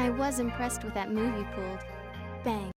I was impressed with that move you pulled. Bang.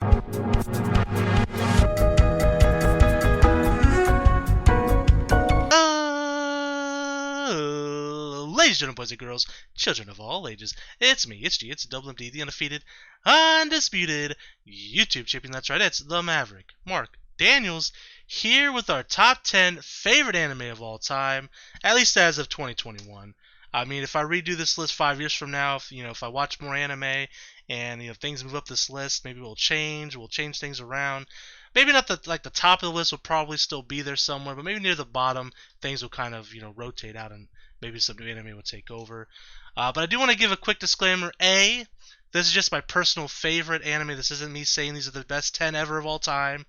Ladies and gentlemen, boys and girls, children of all ages, it's me, it's G, it's Double MD, the undefeated, undisputed YouTube champion. That's right, it's the Maverick, Mark Daniels, here with our top 10 favorite anime of all time, at least as of 2021. I mean, if I redo this list 5 years from now, if I watch more anime and things move up this list, maybe we'll change things around. Maybe not the top of the list will probably still be there somewhere, but maybe near the bottom things will kind of rotate out and maybe some new anime will take over. But I do want to give a quick disclaimer. This is just my personal favorite anime. This isn't me saying these are the best 10 ever of all time.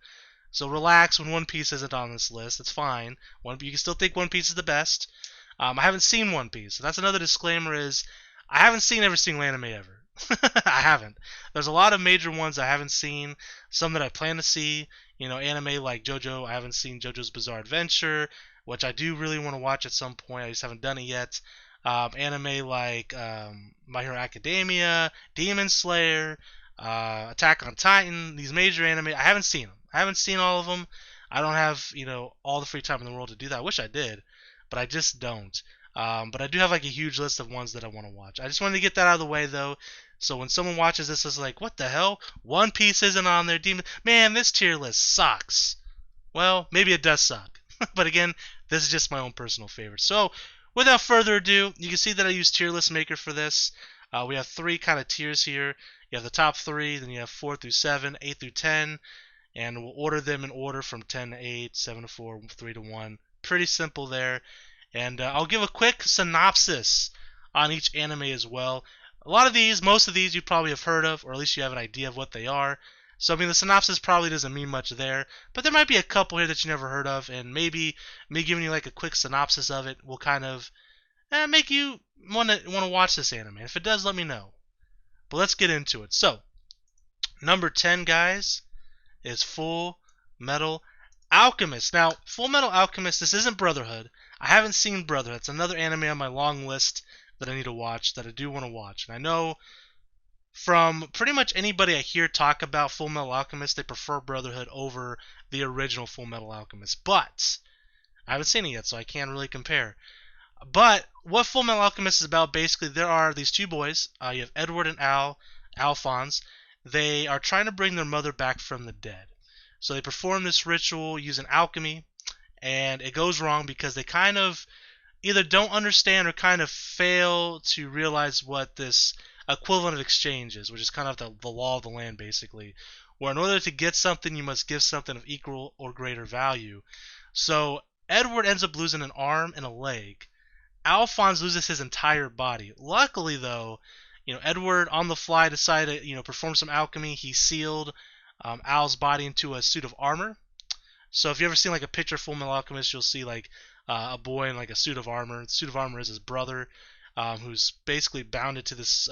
So relax when One Piece isn't on this list. It's fine. You can still think One Piece is the best. I haven't seen One Piece. So that's another disclaimer is I haven't seen every single anime ever. I haven't. There's a lot of major ones I haven't seen. Some that I plan to see. Anime like JoJo. I haven't seen JoJo's Bizarre Adventure, which I do really want to watch at some point. I just haven't done it yet. Anime like My Hero Academia, Demon Slayer, Attack on Titan. These major anime, I haven't seen them. I haven't seen all of them. I don't have all the free time in the world to do that. I wish I did, but I just don't. But I do have like a huge list of ones that I want to watch. I just wanted to get that out of the way though. So when someone watches this, it's like, what the hell? One Piece isn't on there. Man, this tier list sucks. Well, maybe it does suck. But again, this is just my own personal favorite. So without further ado, you can see that I use Tier List Maker for this. We have three kind of tiers here. You have the top 3, then you have 4 through 7, 8 through 10, and we'll order them in order from 10 to 8, 7 to 4, 3 to 1. Pretty simple there. And I'll give a quick synopsis on each anime as well. Most of these you probably have heard of, or at least you have an idea of what they are. So, I mean, the synopsis probably doesn't mean much there, but there might be a couple here that you never heard of, and maybe me giving you like a quick synopsis of it will kind of make you want to watch this anime. If it does, let me know. But let's get into it. So, number 10, guys, is Fullmetal Alchemist. Now, Fullmetal Alchemist, this isn't Brotherhood. I haven't seen Brotherhood. It's another anime on my long list that I need to watch, that I do want to watch. And I know from pretty much anybody I hear talk about Fullmetal Alchemist, they prefer Brotherhood over the original Fullmetal Alchemist. But I haven't seen it yet, so I can't really compare. But what Fullmetal Alchemist is about, basically, there are these two boys. You have Edward and Alphonse. They are trying to bring their mother back from the dead. So they perform this ritual using alchemy, and it goes wrong because they kind of either don't understand or kind of fail to realize what this equivalent of exchange is, which is kind of the law of the land, basically, where in order to get something, you must give something of equal or greater value. So Edward ends up losing an arm and a leg. Alphonse loses his entire body. Luckily, though, Edward on the fly decided to perform some alchemy. He sealed Al's body into a suit of armor. So if you ever seen like a picture of Fullmetal Alchemist, you'll see like a boy in like a suit of armor. The suit of armor is his brother, who's basically bounded to this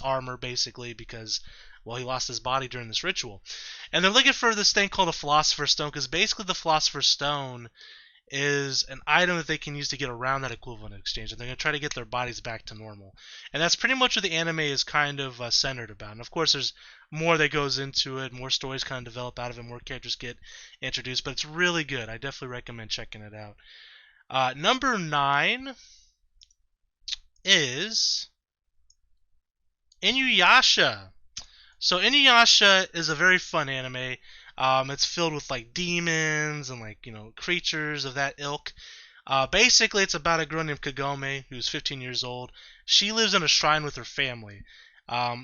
armor basically because, well, he lost his body during this ritual. And they're looking for this thing called a Philosopher's Stone, because basically the Philosopher's Stone is an item that they can use to get around that equivalent exchange, and they're going to try to get their bodies back to normal. And that's pretty much what the anime is kind of centered about. And of course there's more that goes into it, more stories kind of develop out of it, more characters get introduced, but it's really good. I definitely recommend checking it out. Number 9 is Inuyasha. So Inuyasha is a very fun anime. It's filled with like demons and like creatures of that ilk. Basically, it's about a girl named Kagome who's 15 years old. She lives in a shrine with her family.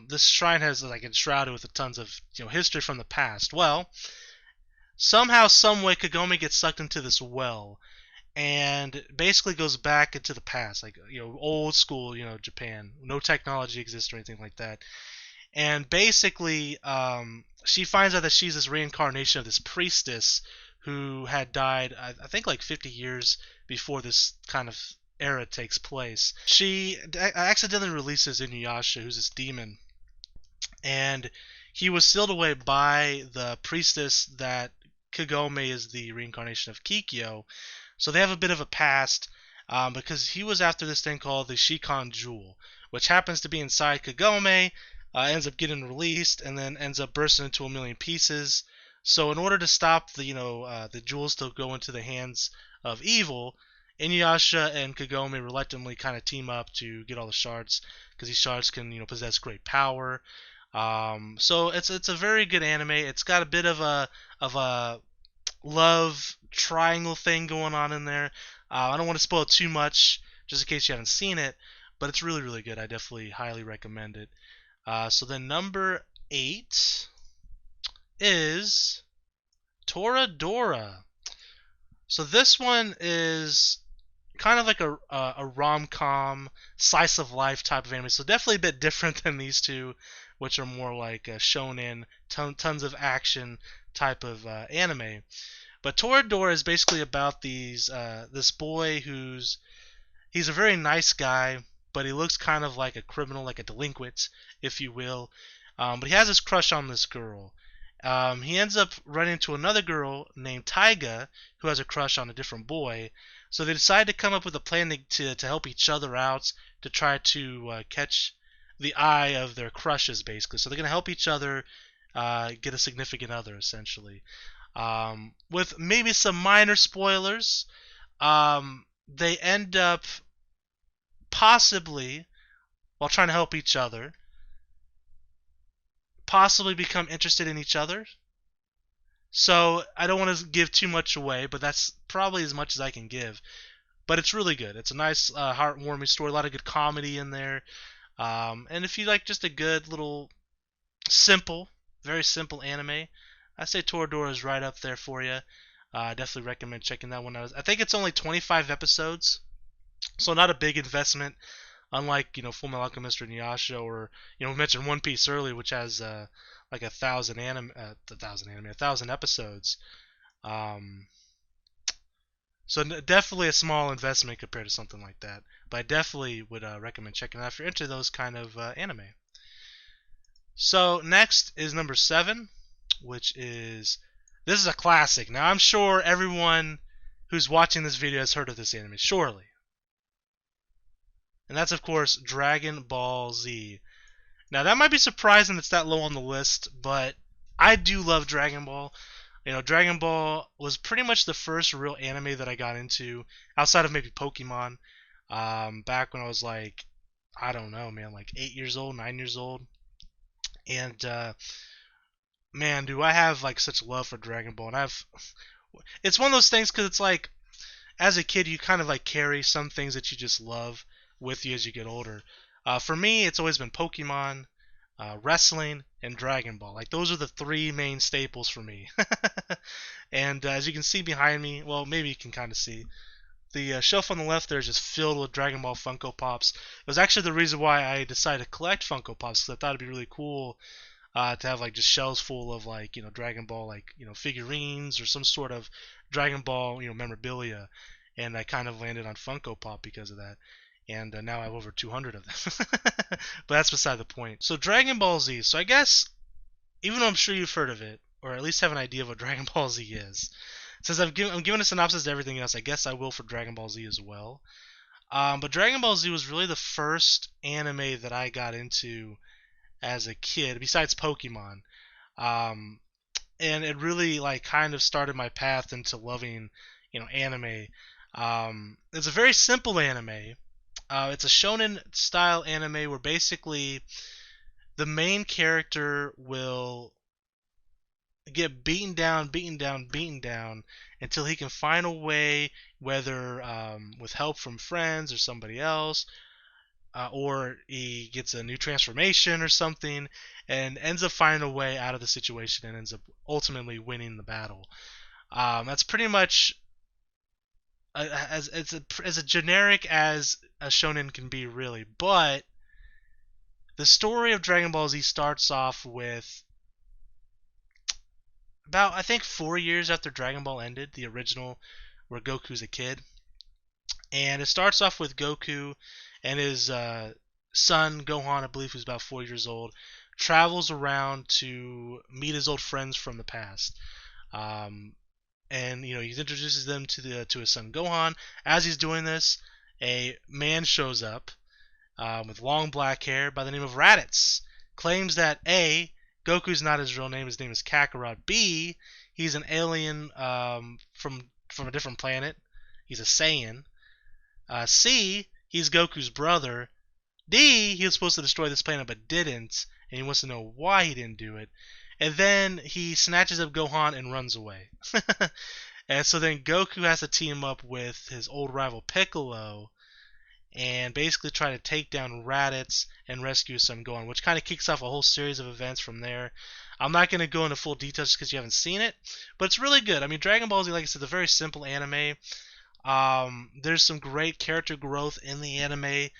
This shrine has like it's shrouded with tons of history from the past. Well, somehow, some way, Kagome gets sucked into this well, and basically goes back into the past, like old school Japan. No technology exists or anything like that. And basically, she finds out that she's this reincarnation of this priestess who had died, I think, like 50 years before this kind of era takes place. She accidentally releases Inuyasha, who's this demon, and he was sealed away by the priestess that Kagome is the reincarnation of Kikyo. So they have a bit of a past. because he was after this thing called the Shikon Jewel, which happens to be inside Kagome, ends up getting released, and then ends up bursting into a million pieces. So in order to stop the jewels to go into the hands of evil, Inuyasha and Kagome reluctantly kind of team up to get all the shards, because these shards can possess great power. So it's a very good anime. It's got a bit of a love triangle thing going on in there. I don't want to spoil too much, just in case you haven't seen it, but it's really really good. I definitely highly recommend it. So then number 8 is Toradora. So this one is kind of like a rom-com slice of life type of anime. So definitely a bit different than these two, which are more like a shonen, tons of action type of anime. But Toradora is basically about this boy he's a very nice guy, but he looks kind of like a criminal, like a delinquent, if you will. But he has this crush on this girl. He ends up running into another girl named Taiga, who has a crush on a different boy. So they decide to come up with a plan to help each other out, to try to catch the eye of their crushes, basically. So they're going to help each other get a significant other, essentially. With maybe some minor spoilers, they end up possibly, while trying to help each other, possibly become interested in each other. So I don't want to give too much away, but that's probably as much as I can give. But it's really good. It's a nice, heartwarming story. A lot of good comedy in there. And if you like just a good little simple, very simple anime, I say Toradora is right up there for you. I definitely recommend checking that one out. I think it's only 25 episodes, so not a big investment. Unlike Fullmetal Alchemist or Inuyasha, or we mentioned One Piece earlier, which has like a thousand episodes. Um, so definitely a small investment compared to something like that. But I definitely would recommend checking it out if you're into those kind of anime. So next is number 7, which is this is a classic. Now I'm sure everyone who's watching this video has heard of this anime, surely. And that's of course Dragon Ball Z. Now that might be surprising it's that low on the list, but I do love Dragon Ball. Dragon Ball was pretty much the first real anime that I got into, outside of maybe Pokemon. Back when I was like, I don't know, man, like 8 years old, 9 years old. And man, do I have like such love for Dragon Ball. And it's one of those things, because it's like, as a kid, you kind of like carry some things that you just love with you as you get older. For me, it's always been Pokemon, wrestling, and Dragon Ball. Like, those are the 3 main staples for me. And as you can see behind me, well, maybe you can kind of see, the shelf on the left there is just filled with Dragon Ball Funko Pops. It was actually the reason why I decided to collect Funko Pops, because I thought it'd be really cool to have like just shelves full of like Dragon Ball, like figurines or some sort of Dragon Ball memorabilia. And I kind of landed on Funko Pop because of that. And now I have over 200 of them. But that's beside the point. So Dragon Ball Z. So I guess, even though I'm sure you've heard of it, or at least have an idea of what Dragon Ball Z is, since I'm giving a synopsis to everything else, I guess I will for Dragon Ball Z as well. But Dragon Ball Z was really the first anime that I got into as a kid, besides Pokemon. And it really like kind of started my path into loving, anime. It's a very simple anime. It's a shonen style anime where basically the main character will get beaten down, until he can find a way, whether with help from friends or somebody else, or he gets a new transformation or something, and ends up finding a way out of the situation and ends up ultimately winning the battle. That's pretty much as a generic as a shonen can be, really. But the story of Dragon Ball Z starts off with about, I think, 4 years after Dragon Ball ended, the original, where Goku's a kid. And it starts off with Goku and his son, Gohan, I believe, who's about 4 years old, travels around to meet his old friends from the past. And he introduces them to his son Gohan. As he's doing this, a man shows up with long black hair by the name of Raditz. Claims that A, Goku's not his real name. His name is Kakarot. B, he's an alien from a different planet. He's a Saiyan. C, he's Goku's brother. D, he was supposed to destroy this planet but didn't, and he wants to know why he didn't do it. And then he snatches up Gohan and runs away. And so then Goku has to team up with his old rival Piccolo and basically try to take down Raditz and rescue Son Gohan, which kind of kicks off a whole series of events from there. I'm not going to go into full details just because you haven't seen it, but it's really good. I mean, Dragon Ball Z, like I said, is a very simple anime. There's some great character growth in the anime,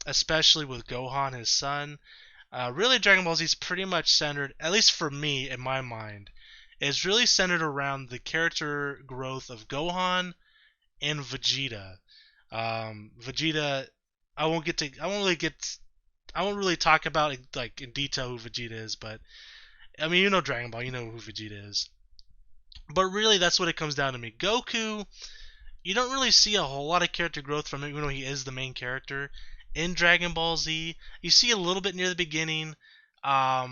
especially with Gohan, his son. Really, Dragon Ball Z is pretty much centered, at least for me, in my mind, is really centered around the character growth of Gohan and Vegeta. Vegeta, I won't really talk about like in detail who Vegeta is, but I mean, you know Dragon Ball, you know who Vegeta is. But really, that's what it comes down to me. Goku, you don't really see a whole lot of character growth from him, even though he is the main character in Dragon Ball Z. You see a little bit near the beginning, but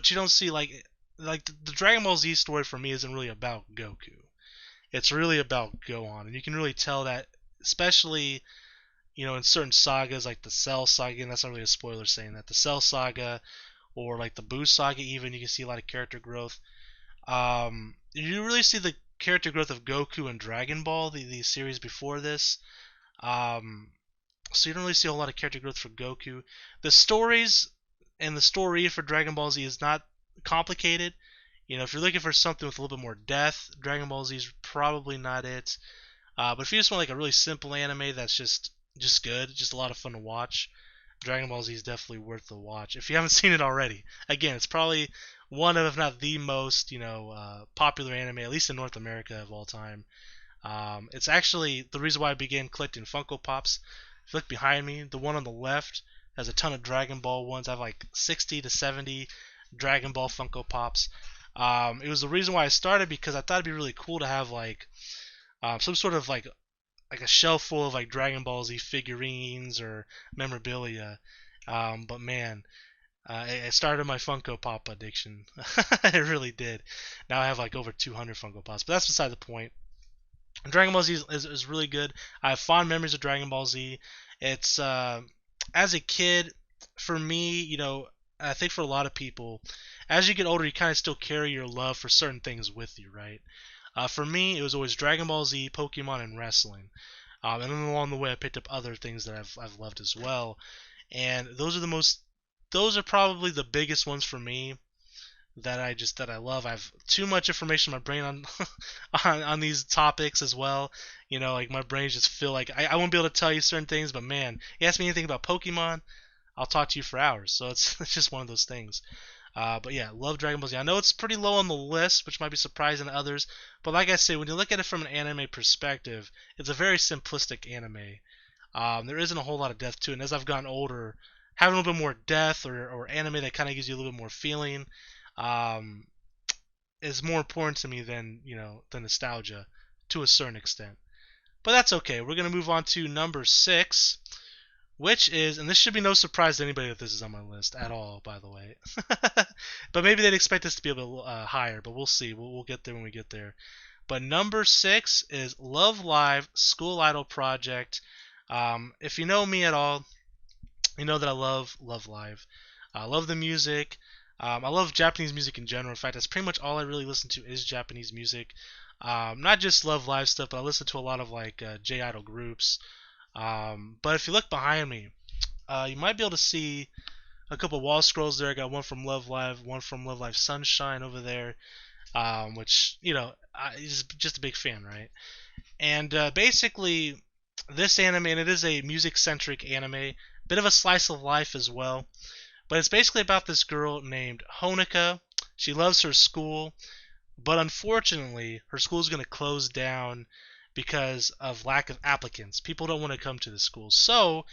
you don't see like the Dragon Ball Z story for me isn't really about Goku. It's really about Gohan, and you can really tell that, especially in certain sagas like the Cell Saga, and that's not really a spoiler saying that, the Cell Saga or like the Buu Saga, even you can see a lot of character growth. You really see the character growth of Goku and Dragon Ball, the series before this. So you don't really see a whole lot of character growth for Goku. The stories and the story for Dragon Ball Z is not complicated. If you're looking for something with a little bit more depth, Dragon Ball Z is probably not it. But if you just want like a really simple anime that's just good, just a lot of fun to watch, Dragon Ball Z is definitely worth the watch. If you haven't seen it already, again, it's probably one of, if not the most, popular anime, at least in North America of all time. It's actually the reason why I began collecting Funko Pops. If you look behind me, the one on the left has a ton of Dragon Ball ones. I have like 60 to 70 Dragon Ball Funko Pops. It was the reason why I started, because I thought it'd be really cool to have like some sort of like a shelf full of like Dragon Ball Z figurines or memorabilia. But man, it started my Funko Pop addiction. It really did. Now I have like over 200 Funko Pops, but that's beside the point. Dragon Ball Z is really good. I have fond memories of Dragon Ball Z. It's as a kid, for me, I think for a lot of people, as you get older, you kind of still carry your love for certain things with you, right? For me, it was always Dragon Ball Z, Pokemon, and wrestling. And then along the way, I picked up other things that I've loved as well. And those are probably the biggest ones for me that I love. I have too much information in my brain on on these topics as well. Like my brain just feel like I won't be able to tell you certain things, but man, you ask me anything about Pokemon, I'll talk to you for hours. So it's just one of those things. But yeah, love Dragon Ball Z. I know it's pretty low on the list, which might be surprising to others. But like I say, when you look at it from an anime perspective, it's a very simplistic anime. There isn't a whole lot of depth to it. And as I've gotten older, having a little bit more depth or anime that kind of gives you a little bit more feeling is more important to me than nostalgia to a certain extent. But that's okay. We're gonna move on to number 6, which is, and this should be no surprise to anybody that this is on my list at all, by the way. But maybe they'd expect this to be a bit higher, but we'll see. We'll get there when we get there. But number 6 is Love Live School Idol Project. If you know me at all, you know that I love Love Live. I love the music. I love Japanese music in general. In fact, that's pretty much all I really listen to is Japanese music. Not just Love Live stuff, but I listen to a lot of like J-Idol groups. But if you look behind me, you might be able to see a couple wall scrolls there. I got one from Love Live, one from Love Live Sunshine over there, which, is just a big fan, right? And basically, this anime, and it is a music-centric anime, bit of a slice of life as well. But it's basically about this girl named Honoka. She loves her school, but unfortunately, her school is going to close down because of lack of applicants. People don't want to come to the school. So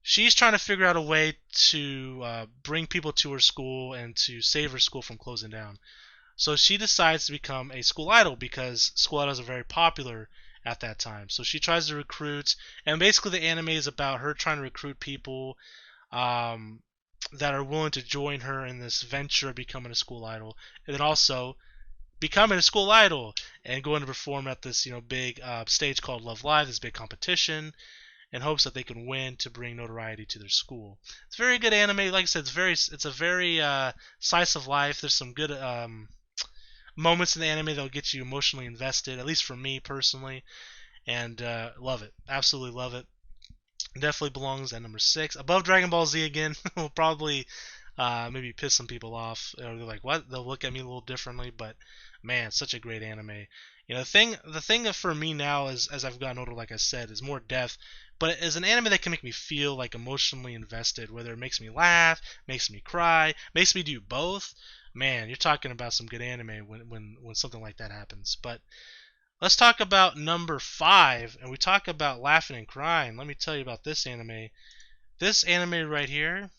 she's trying to figure out a way to bring people to her school and to save her school from closing down. So she decides to become a school idol because school idols are very popular at that time. So she tries to recruit, and basically the anime is about her trying to recruit people um, that are willing to join her in this venture of becoming a school idol, and then also becoming a school idol and going to perform at this big stage called Love Live, this big competition, in hopes that they can win to bring notoriety to their school. It's a very good anime. Like I said, it's a very slice of life. There's some good moments in the anime that'll get you emotionally invested, at least for me personally, and love it. Absolutely love it. Definitely belongs at number 6. Above Dragon Ball Z again. Will probably maybe piss some people off. Or they're like, what? They'll look at me a little differently, but man, such a great anime. The thing that for me now is, as I've gotten older, like I said, is more depth. But as an anime that can make me feel like emotionally invested, whether it makes me laugh, makes me cry, makes me do both, man, you're talking about some good anime when something like that happens. But let's talk about number 5, and we talk about laughing and crying. Let me tell you about this anime. This anime right here,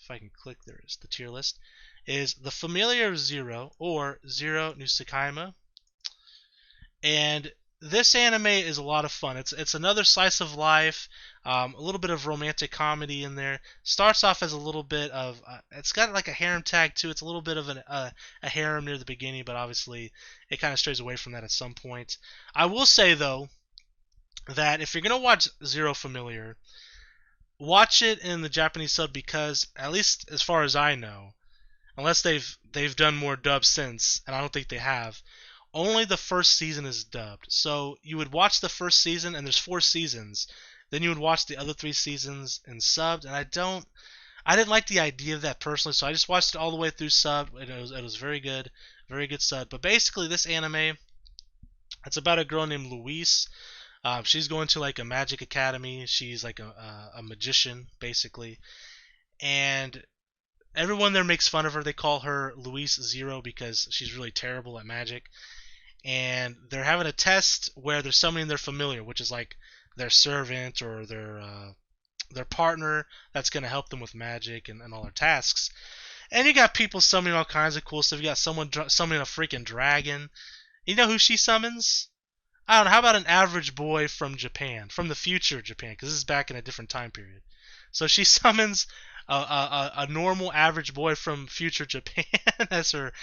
if I can click, there is the tier list, is The Familiar Zero, or Zero no Tsukaima. And this anime is a lot of fun. It's another slice of life, a little bit of romantic comedy in there. Starts off as a little bit of, it's got like a harem tag too. It's a little bit of a harem near the beginning, but obviously it kind of strays away from that at some point. I will say though that if you're gonna watch Zero Familiar, watch it in the Japanese sub, because at least as far as I know, unless they've done more dubs since, and I don't think they have, only the first season is dubbed. So you would watch the first season, and there's 4 seasons. Then you would watch the other 3 seasons in subbed, and I didn't like the idea of that personally, so I just watched it all the way through subbed, and it was very good sub. But basically, this anime, it's about a girl named Louise. She's going to like a magic academy. She's like a magician, basically, and everyone there makes fun of her. They call her Louise Zero because she's really terrible at magic. And they're having a test where they're summoning their familiar, which is like their servant or their partner that's going to help them with magic and all their tasks. And you got people summoning all kinds of cool stuff. You got someone summoning a freaking dragon. You know who she summons? I don't know. How about an average boy from Japan, from the future Japan, because this is back in a different time period. So she summons a normal average boy from future Japan as her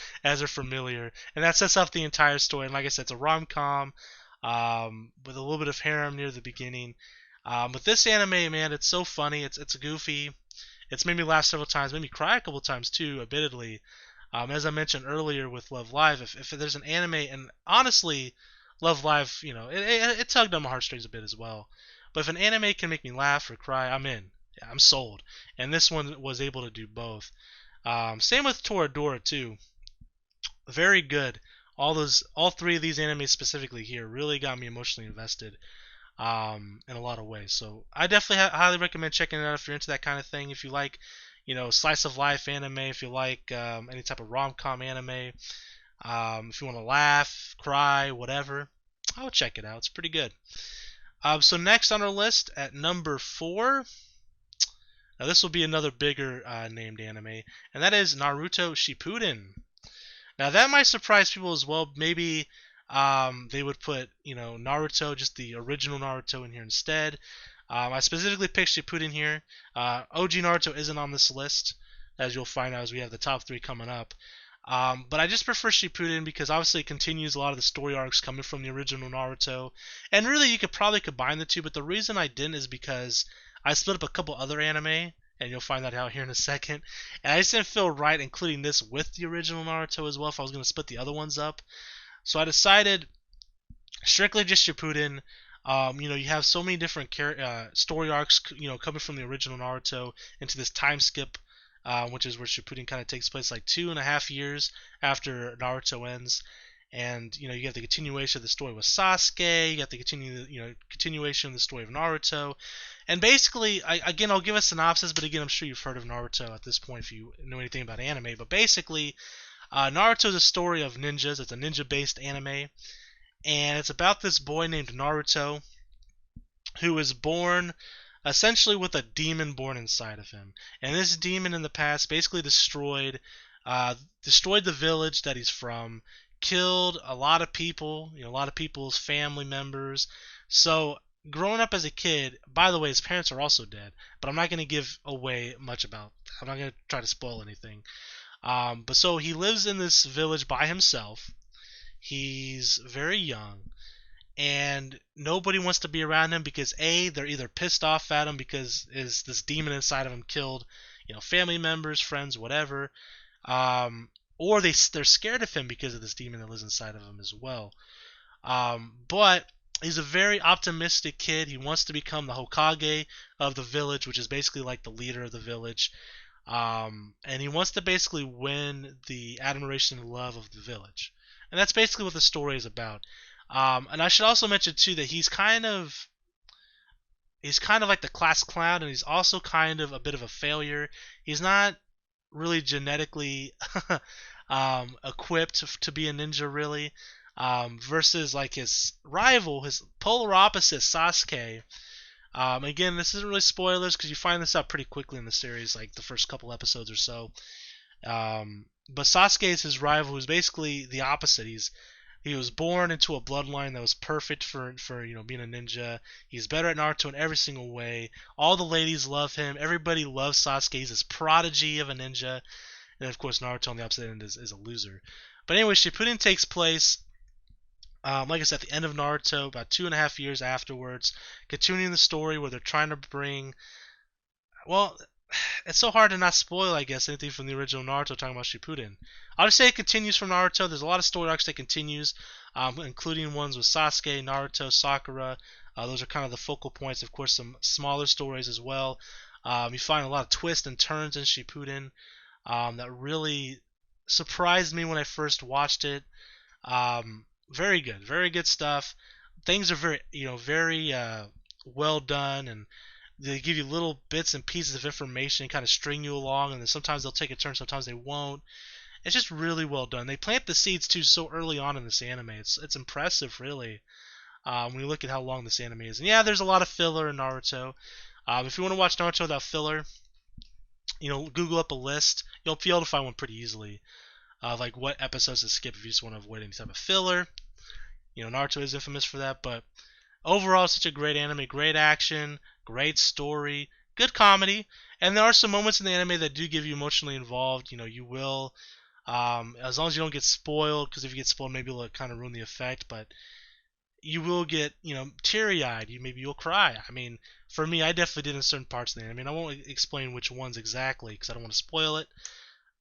familiar, and that sets up the entire story. And like I said, it's a rom-com with a little bit of harem near the beginning. But this anime, man, it's so funny. It's goofy. It's made me laugh several times, made me cry a couple times too, admittedly. As I mentioned earlier with Love Live, if there's an anime, and honestly, Love Live, it tugged on my heartstrings a bit as well. But if an anime can make me laugh or cry, I'm in. I'm sold. And this one was able to do both. Same with Toradora too. Very good. All 3 of these animes specifically here really got me emotionally invested in a lot of ways. So I definitely highly recommend checking it out if you're into that kind of thing. If you like, slice of life anime, if you like any type of rom-com anime, if you want to laugh, cry, whatever, I would check it out. It's pretty good. So next on our list at number 4. Now this will be another bigger named anime, and that is Naruto Shippuden. Now that might surprise people as well. Maybe they would put Naruto, just the original Naruto, in here instead. I specifically picked Shippuden here. OG Naruto isn't on this list, as you'll find out as we have the top 3 coming up. But I just prefer Shippuden because obviously it continues a lot of the story arcs coming from the original Naruto, and really you could probably combine the two. But the reason I didn't is because I split up a couple other anime, and you'll find that out here in a second. And I just didn't feel right including this with the original Naruto as well if I was going to split the other ones up. So I decided strictly just Shippuden. You have so many different story arcs, coming from the original Naruto into this time skip, which is where Shippuden kind of takes place like 2.5 years after Naruto ends. And you have the continuation of the story with Sasuke. You got the continuation of the story of Naruto, and basically, I'll give a synopsis. But again, I'm sure you've heard of Naruto at this point if you know anything about anime. But basically, Naruto is a story of ninjas. It's a ninja-based anime, and it's about this boy named Naruto who is born essentially with a demon born inside of him. And this demon in the past basically destroyed the village that he's from, killed a lot of people, a lot of people's family members. So growing up as a kid, by the way, his parents are also dead, but I'm not going to give away much about that. I'm not going to try to spoil anything. But so he lives in this village by himself. He's very young, and nobody wants to be around him because they're either pissed off at him because is this demon inside of him killed, family members, friends, whatever, um, or they're scared of him because of this demon that lives inside of him as well. But he's a very optimistic kid. He wants to become the Hokage of the village, which is basically like the leader of the village. And he wants to basically win the admiration and love of the village. And that's basically what the story is about. And I should also mention too that he's kind of like the class clown, and he's also kind of a bit of a failure. He's not really genetically equipped to be a ninja, really. Versus like his rival, his polar opposite, Sasuke. Again, this isn't really spoilers because you find this out pretty quickly in the series, like the first couple episodes or so. But Sasuke is his rival, who's basically the opposite. He was born into a bloodline that was perfect for being a ninja. He's better at Naruto in every single way. All the ladies love him. Everybody loves Sasuke. He's this prodigy of a ninja. And of course, Naruto on the opposite end is a loser. But anyway, Shippuden takes place, like I said, at the end of Naruto, about 2.5 years afterwards, continuing the story where they're trying to bring. Well, it's so hard to not spoil, I guess, anything from the original Naruto talking about Shippuden. I'll just say it continues from Naruto. There's a lot of story arcs that continues, including ones with Sasuke, Naruto, Sakura. Those are kind of the focal points. Of course, some smaller stories as well. You find a lot of twists and turns in Shippuden that really surprised me when I first watched it. Very good stuff. Things are very well done, and they give you little bits and pieces of information, kind of string you along, and then sometimes they'll take a turn, sometimes they won't. It's just really well done. They plant the seeds too so early on in this anime. It's impressive, really, when you look at how long this anime is. And yeah, there's a lot of filler in Naruto. If you want to watch Naruto without filler, Google up a list. You'll be able to find one pretty easily. Like what episodes to skip if you just want to avoid any type of filler. Naruto is infamous for that, but overall, it's such a great anime. Great action, great story, good comedy, and there are some moments in the anime that do give you emotionally involved. You will, as long as you don't get spoiled, because if you get spoiled, maybe it'll kind of ruin the effect, but you will get, teary-eyed. Maybe you'll cry. I mean, for me, I definitely did in certain parts of the anime. I won't explain which ones exactly, because I don't want to spoil it,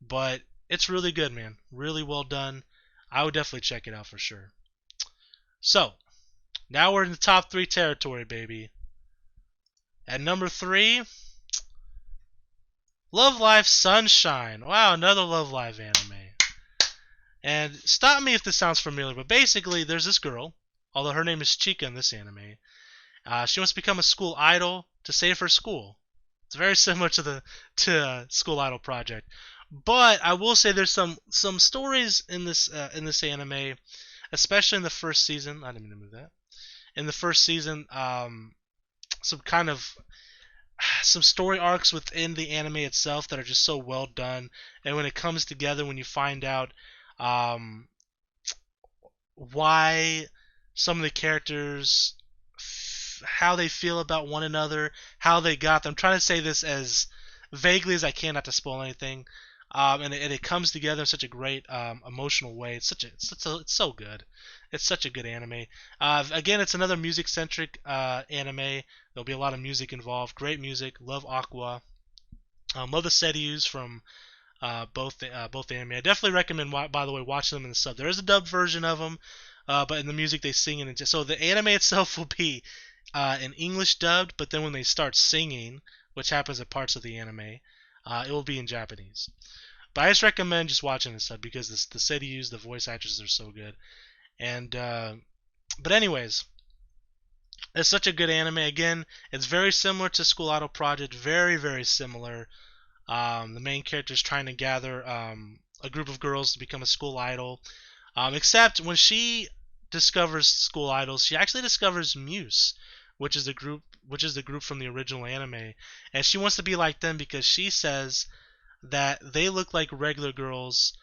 but it's really good, man. Really well done. I would definitely check it out for sure. So, now we're in the top 3 territory, baby. At number 3, Love Live Sunshine. Wow, another Love Live anime. And stop me if this sounds familiar, but basically there's this girl, although her name is Chika in this anime. She wants to become a school idol to save her school. It's very similar to School Idol Project. But I will say there's some stories in this anime, especially in the first season. I didn't mean to move that. In the first season, some story arcs within the anime itself that are just so well done, and when it comes together, when you find out why some of the characters, how they feel about one another, how they got them. I'm trying to say this as vaguely as I can, not to spoil anything. And it comes together in such a great emotional way. It's so good. It's such a good anime. Again, it's another music-centric anime. There'll be a lot of music involved. Great music. Love Aqua. Love the seiyus from both the anime. I definitely recommend, by the way, watching them in the sub. There is a dubbed version of them, but in the music they sing in. So the anime itself will be in English dubbed, but then when they start singing, which happens at parts of the anime, it will be in Japanese. But I just recommend just watching this stuff because the seiyus, the voice actors are so good. And but anyways, it's such a good anime. Again, it's very similar to School Idol Project. Very, very similar. The main character is trying to gather a group of girls to become a school idol. Except when she discovers school idols, she actually discovers Muse, which is the group from the original anime, and she wants to be like them because she says that they look like regular girls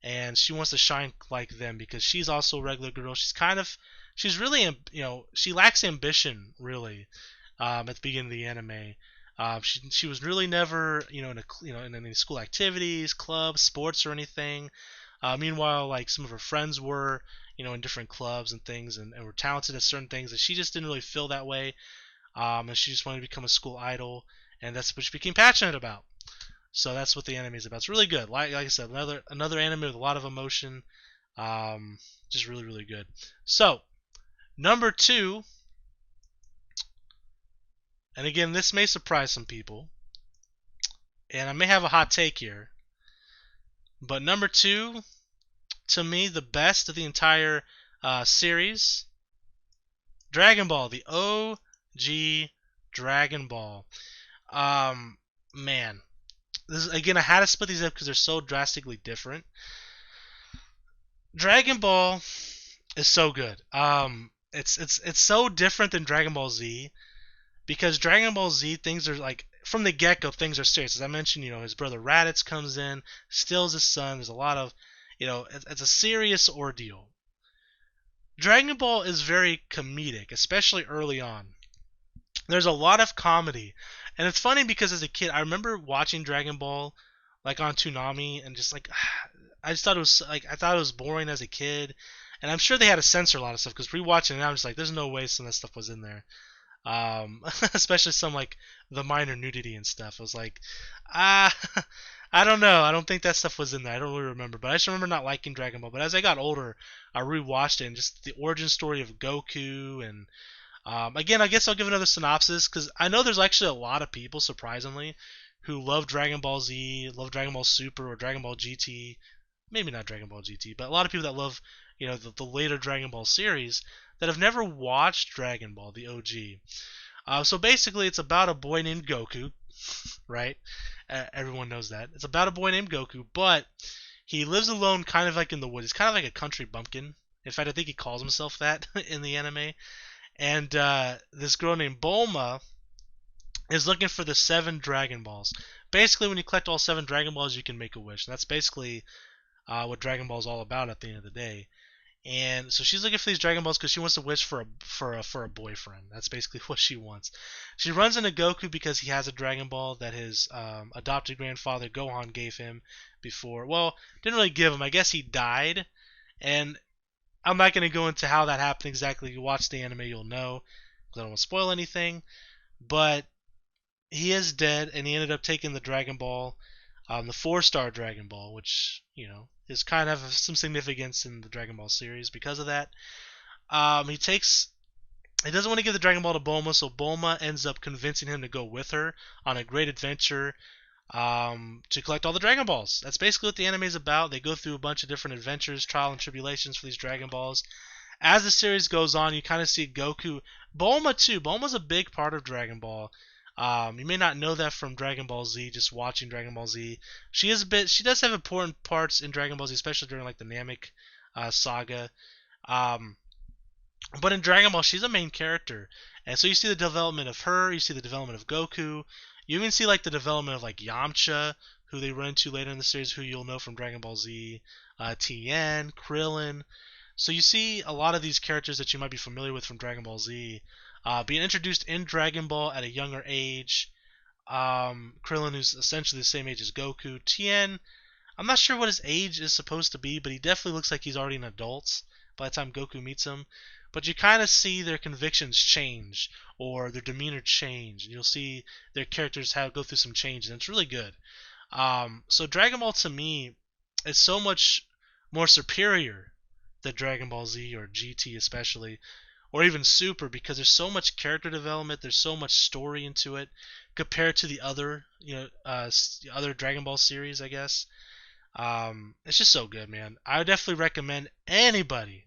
and she wants to shine like them because she's also a regular girl. She's really, she lacks ambition really. At the beginning of the anime, she was really never, in any school activities, clubs, sports, or anything. Meanwhile, like some of her friends were, in different clubs and things, and were talented at certain things, and she just didn't really feel that way. And she just wanted to become a school idol, and that's what she became passionate about. So that's what the anime is about. It's really good. Like I said, another anime with a lot of emotion. Just really, really good. So number 2, and again, this may surprise some people, and I may have a hot take here, but number 2, to me, the best of the entire series, Dragon Ball, the OG Dragon Ball. Man, this is, again, I had to split these up because they're so drastically different. Dragon Ball is so good. It's so different than Dragon Ball Z, because Dragon Ball Z, things are like, from the get-go, things are serious. As I mentioned, his brother Raditz comes in, steals his son. There's a lot of, it's a serious ordeal. Dragon Ball is very comedic, especially early on. There's a lot of comedy, and it's funny because as a kid, I remember watching Dragon Ball like on Toonami, and just like, I just thought it was like, I thought it was boring as a kid, and I'm sure they had to censor a lot of stuff, because rewatching it, I'm just like, there's no way some of that stuff was in there. Especially some like the minor nudity and stuff. I was like, ah, I don't know. I don't think that stuff was in there. I don't really remember, but I just remember not liking Dragon Ball. But as I got older, I rewatched it, and just the origin story of Goku, and again, I guess I'll give another synopsis, because I know there's actually a lot of people, surprisingly, who love Dragon Ball Z, love Dragon Ball Super or Dragon Ball GT. Maybe not Dragon Ball GT, but a lot of people that love, the later Dragon Ball series, that have never watched Dragon Ball, the OG. So basically, it's about a boy named Goku, right? Everyone knows that. It's about a boy named Goku, but he lives alone, kind of like in the woods. He's kind of like a country bumpkin. In fact, I think he calls himself that in the anime. And this girl named Bulma is looking for the 7 Dragon Balls. Basically, when you collect all 7 Dragon Balls, you can make a wish. And that's basically what Dragon Ball is all about at the end of the day. And so she's looking for these Dragon Balls because she wants to wish for a boyfriend. That's basically what she wants. She runs into Goku because he has a Dragon Ball that his adopted grandfather Gohan gave him before. Well, didn't really give him. I guess he died. And I'm not going to go into how that happened exactly. You watch the anime, you'll know, because I don't want to spoil anything. But he is dead, and he ended up taking the Dragon Ball, the 4-star Dragon Ball, which, is kind of some significance in the Dragon Ball series because of that. He doesn't want to give the Dragon Ball to Bulma, so Bulma ends up convincing him to go with her on a great adventure to collect all the Dragon Balls. That's basically what the anime is about. They go through a bunch of different adventures, trial and tribulations for these Dragon Balls. As the series goes on, you kind of see Goku, Bulma too. Bulma's a big part of Dragon Ball. You may not know that from Dragon Ball Z, just watching Dragon Ball Z. She does have important parts in Dragon Ball Z, especially during like the Namek saga. But in Dragon Ball, she's a main character, and so you see the development of her. You see the development of Goku. You even see like the development of like Yamcha, who they run into later in the series, who you'll know from Dragon Ball Z. Tien, Krillin. So you see a lot of these characters that you might be familiar with from Dragon Ball Z. Being introduced in Dragon Ball at a younger age. Krillin, who's essentially the same age as Goku. Tien, I'm not sure what his age is supposed to be, but he definitely looks like he's already an adult by the time Goku meets him. But you kind of see their convictions change, or their demeanor change, and you'll see their characters go through some changes, and it's really good. So Dragon Ball to me is so much more superior than Dragon Ball Z or GT especially, or even Super, because there's so much character development, there's so much story into it compared to the other, other Dragon Ball series, I guess. It's just so good, man. I would definitely recommend anybody,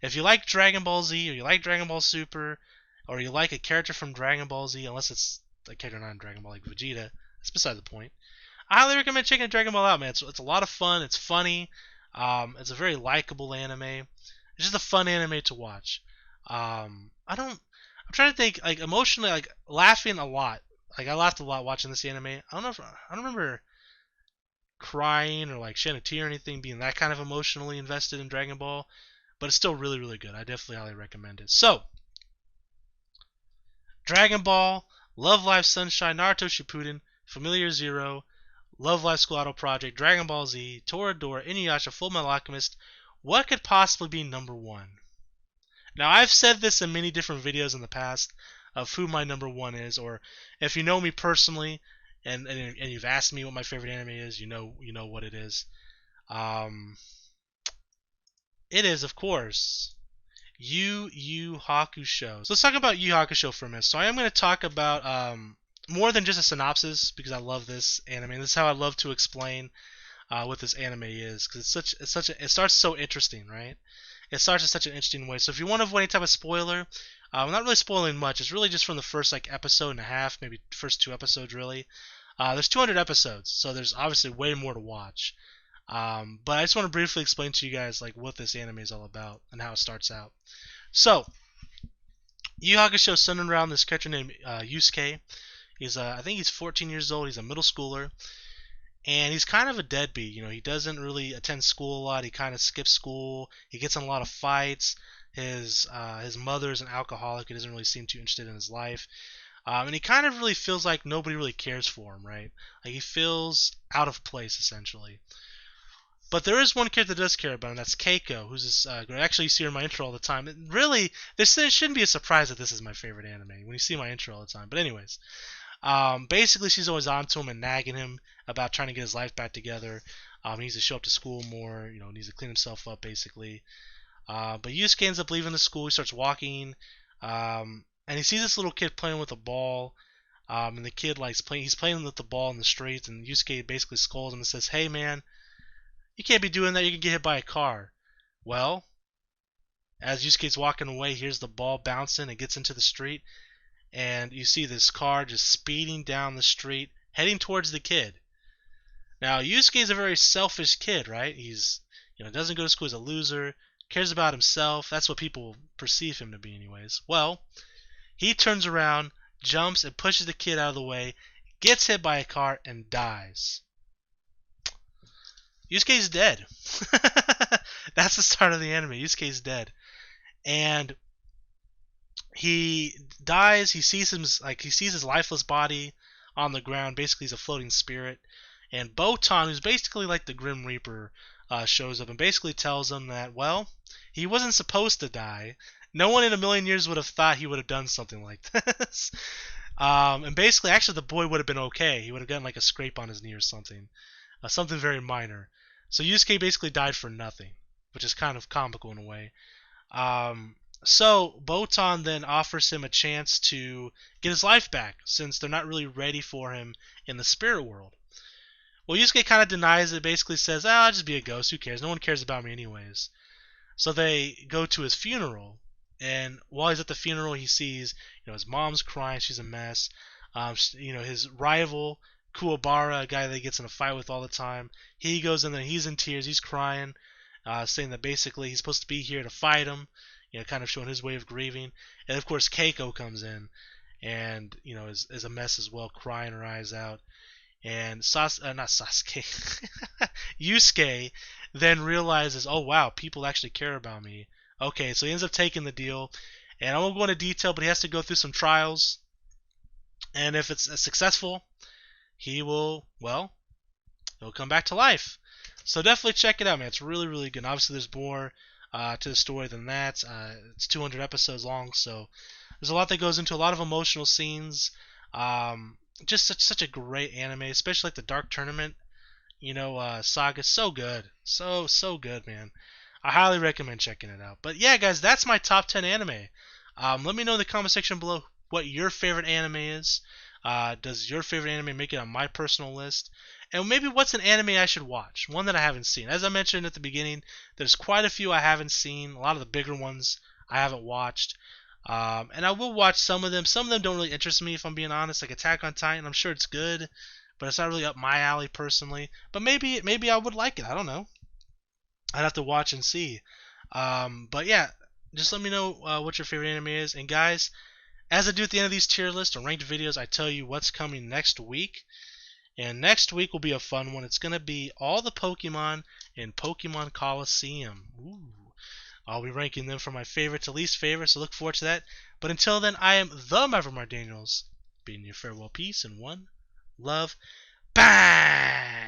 if you like Dragon Ball Z, or you like Dragon Ball Super, or you like a character from Dragon Ball Z, unless it's a character not in Dragon Ball like Vegeta, that's beside the point. I highly recommend checking Dragon Ball out, man. It's a lot of fun. It's funny. It's a very likable anime. It's just a fun anime to watch. I'm trying to think, like, emotionally, like, laughing a lot. Like, I laughed a lot watching this anime. I don't remember crying or like shedding a tear or anything, being that kind of emotionally invested in Dragon Ball, but it's still really, really good. I definitely highly recommend it. So, Dragon Ball, Love Live Sunshine, Naruto Shippuden, Familiar Zero, Love Live School Auto Project, Dragon Ball Z, Toradora, Inuyasha, Fullmetal Alchemist. What could possibly be number one? Now, I've said this in many different videos in the past of who my number one is, or if you know me personally and you've asked me what my favorite anime is, you know what it is. It is, of course, Yu Hakusho. So let's talk about Yu Hakusho for a minute. So I am going to talk about more than just a synopsis because I love this anime. This is how I love to explain what this anime is because it starts so interesting, right? It starts in such an interesting way. So if you want to avoid any type of spoiler, I'm not really spoiling much. It's really just from the first like episode and a half, maybe first 2 episodes really. There's 200 episodes, so there's obviously way more to watch. But I just want to briefly explain to you guys like what this anime is all about and how it starts out. So, Yu Hakusho is centered around this character named Yusuke. He's I think he's 14 years old. He's a middle schooler, and he's kind of a deadbeat. You know, he doesn't really attend school a lot. He kind of skips school. He gets in a lot of fights. His mother's an alcoholic. He doesn't really seem too interested in his life. And he kind of really feels like nobody really cares for him, right? Like he feels out of place, essentially. But there is one character that does care about him. That's Keiko, who's this girl. Actually, you see her in my intro all the time. Really, this shouldn't be a surprise that this is my favorite anime when you see my intro all the time. But anyways, basically, she's always on to him and nagging him about trying to get his life back together. He needs to show up to school more. You know, needs to clean himself up, basically. But Yusuke ends up leaving the school. He starts walking. And he sees this little kid playing with a ball, and the kid he's playing with the ball in the streets, and Yusuke basically scolds him and says, "Hey man, you can't be doing that. You can get hit by a car." Well, as Yusuke's walking away, here's the ball bouncing. It gets into the street, and you see this car just speeding down the street, heading towards the kid. Now Yusuke is a very selfish kid, right? He's doesn't go to school. He's a loser, cares about himself. That's what people perceive him to be, anyways. Well, he turns around, jumps, and pushes the kid out of the way, gets hit by a car, and dies. Yusuke's dead. That's the start of the anime. Yusuke's dead. And he dies. He sees his lifeless body on the ground. Basically, he's a floating spirit. And Botan, who's basically like the Grim Reaper, shows up and basically tells him that, well, he wasn't supposed to die. No one in a million years would have thought he would have done something like this. And basically, actually, the boy would have been okay. He would have gotten like a scrape on his knee or something. Something very minor. So Yusuke basically died for nothing, which is kind of comical in a way. So Botan then offers him a chance to get his life back, since they're not really ready for him in the spirit world. Well, Yusuke kind of denies it, basically says, I'll just be a ghost, who cares? No one cares about me anyways. So they go to his funeral, and while he's at the funeral, he sees, his mom's crying, she's a mess. His rival, Kuwabara, a guy that he gets in a fight with all the time, he goes in there, he's in tears, he's crying, saying that basically he's supposed to be here to fight him, kind of showing his way of grieving. And of course, Keiko comes in, and, is a mess as well, crying her eyes out. And Yusuke then realizes, oh wow, people actually care about me. Okay, so he ends up taking the deal, and I won't go into detail, but he has to go through some trials, and if it's successful, he'll come back to life. So definitely check it out, man. It's really, really good. And obviously, there's more to the story than that. It's 200 episodes long, so there's a lot that goes into a lot of emotional scenes. Just such a great anime, especially like the Dark Tournament, saga. So good, so good, man. I highly recommend checking it out. But yeah, guys, that's my top 10 anime. Let me know in the comment section below what your favorite anime is. Does your favorite anime make it on my personal list? And maybe what's an anime I should watch? One that I haven't seen. As I mentioned at the beginning, there's quite a few I haven't seen. A lot of the bigger ones I haven't watched. And I will watch some of them. Some of them don't really interest me, if I'm being honest. Like Attack on Titan, I'm sure it's good, but it's not really up my alley personally. But maybe I would like it. I don't know. I'd have to watch and see. But yeah, just let me know what your favorite anime is. And guys, as I do at the end of these tier lists or ranked videos, I tell you what's coming next week. And next week will be a fun one. It's going to be all the Pokemon in Pokemon Coliseum. Ooh. I'll be ranking them from my favorite to least favorite, so look forward to that. But until then, I am the Maverick Daniels, bidding you farewell, peace, and one love. Bang!